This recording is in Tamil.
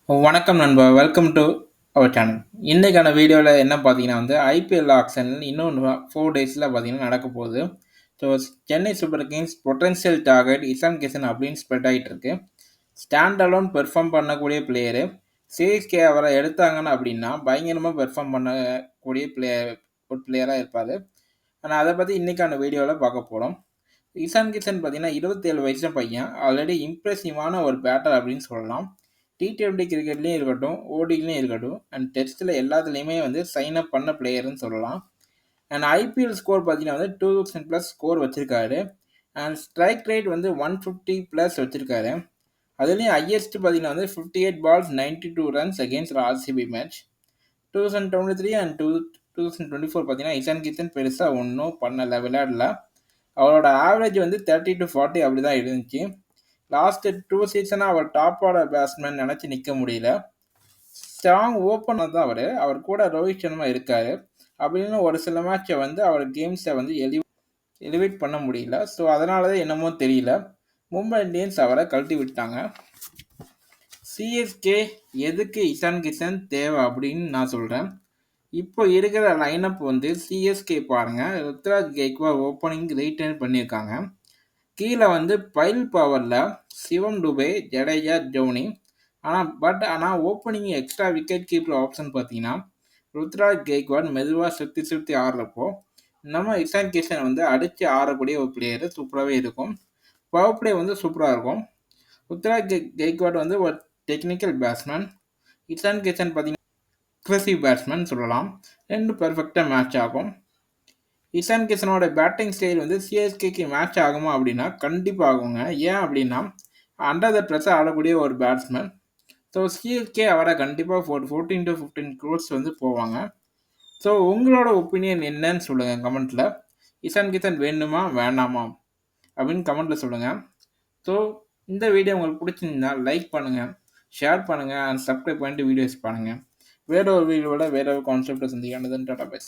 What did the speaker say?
வணக்கம் நண்பா. Welcome to our channel. இன்னைக்கான வீடியோவில் என்ன பார்த்தீங்கன்னா ஐபிஎல் ஆக்ஷன் இன்னும் 4 டேஸில் பார்த்தீங்கன்னா நடக்க போகுது. So Chennai super Kings potential target Ishan Kishan அப்படின்னு ஸ்ப்ரெட் ஆகிட்டு இருக்கு. ஸ்டாண்ட் அலோன் பெர்ஃபார்ம் பண்ணக்கூடிய பிளேயரு. சிஎஸ்கே அவரை எடுத்தாங்கன்னு அப்படின்னா பயங்கரமாக பெர்ஃபார்ம் பண்ணக்கூடிய ஒரு பிளேயராக இருப்பார். ஆனால் அதை பற்றி இன்னைக்கான வீடியோவில் பார்க்க போகிறோம். இசான் கிஷன் பார்த்தீங்கன்னா 27 வயசு பையன். ஆல்ரெடி இம்ப்ரெசிவான ஒரு பேட்டர் அப்படின்னு சொல்லலாம். T20 கிரிக்கெட்லேயும் இருக்கட்டும், ஓடிலையும் இருக்கட்டும், அண்ட் டெஸ்ட்டில் எல்லாத்துலேயுமே சைன் அப் பண்ண பிளேயர்னு சொல்லலாம். அண்ட் ஐபிஎல் ஸ்கோர் பார்த்தீங்கன்னா 2000 ப்ளஸ் ஸ்கோர் வச்சுருக்காரு. அண்ட் ஸ்ட்ரைக் ரேட் 150 ப்ளஸ் வச்சுருக்காரு. அதுலேயும் ஹையஸ்ட் பார்த்தீங்கன்னா 58 balls 92 runs against RCB match. 2023 and 2024 பார்த்தீங்கன்னா இசான் கிஷன் பெருசாக ஒன்றும் பண்ணலை, விளையாடல. அவரோட ஆவரேஜ் 30 to 40 அப்படி தான் இருந்துச்சு. லாஸ்ட் 2 சீசனாக அவர் டாப் ஆர்டர் பேட்ஸ்மேன் நினச்சி நிற்க முடியல. ஸ்ட்ராங் ஓப்பனர் தான் அவர் கூட ரோஹித் சர்மா இருக்கார். அப்படின்னு ஒரு சில மேட்சை அவர் கேம்ஸை எலிவேட் பண்ண முடியல. ஸோ அதனால தான் என்னமோ தெரியல, மும்பை இந்தியன்ஸ் அவரை கழட்டி விட்டாங்க. சிஎஸ்கே எதுக்கு இசான் கிஷன் தேவை அப்படின்னு நான் சொல்கிறேன். இப்போ இருக்கிற லைனப் சிஎஸ்கே பாருங்கள். ருத்ராஜ் கெய்க்வாட் ஓப்பனிங் ரீட்டைன் பண்ணியிருக்காங்க. கீழே பைல் பவரில் சிவம் டுபே, ஜடேஜா, ஜோனி. ஆனால் opening extra wicket keeper option பார்த்தீங்கன்னா ருத்ராஜ் கெய்க்வாட் மெதுவாக சுற்றி ஆடுறப்போ நம்ம இசான் கிஷன் அடித்து ஆடக்கூடிய ஒரு பிளேயர் சூப்பராகவே இருக்கும். பவர் பிளே சூப்பராக இருக்கும். ருத்ராஜ் கெய்க்வாட் ஒரு டெக்னிக்கல் பேட்ஸ்மேன். இசான் கிஷன் பார்த்தீங்கன்னா அக்ரெசிவ் பேட்ஸ்மேன் சொல்லலாம். ரெண்டும் பெர்ஃபெக்டாக மேட்ச் ஆகும். இசான் கிஷனோட பேட்டிங் ஸ்டைல் சிஎஸ்கேக்கு மேட்ச் ஆகுமா அப்படின்னா கண்டிப்பாக ஆகுங்க. ஏன் அப்படின்னா அண்டர் த ப்ரெஷர் ஆடக்கூடிய ஒரு பேட்ஸ்மேன். ஸோ சிஎஸ்கே அவரை கண்டிப்பாக 14 to 15 crores போவாங்க. ஸோ உங்களோட ஒப்பீனியன் என்னன்னு சொல்லுங்கள் கமெண்ட்டில். இசான் கிஷன் வேணுமா வேண்டாமா அப்படின்னு கமெண்ட்டில் சொல்லுங்கள். ஸோ இந்த வீடியோ உங்களுக்கு பிடிச்சிருந்தா லைக் பண்ணுங்கள், ஷேர் பண்ணுங்கள், அண்ட் சப்ஸ்கிரைப் பண்ணிட்டு வீடியோஸ் பாருங்கள். வேற ஒரு வீடியோட வேற ஒரு கான்செப்டை சந்திக்கானதுன்னு டாடா பை.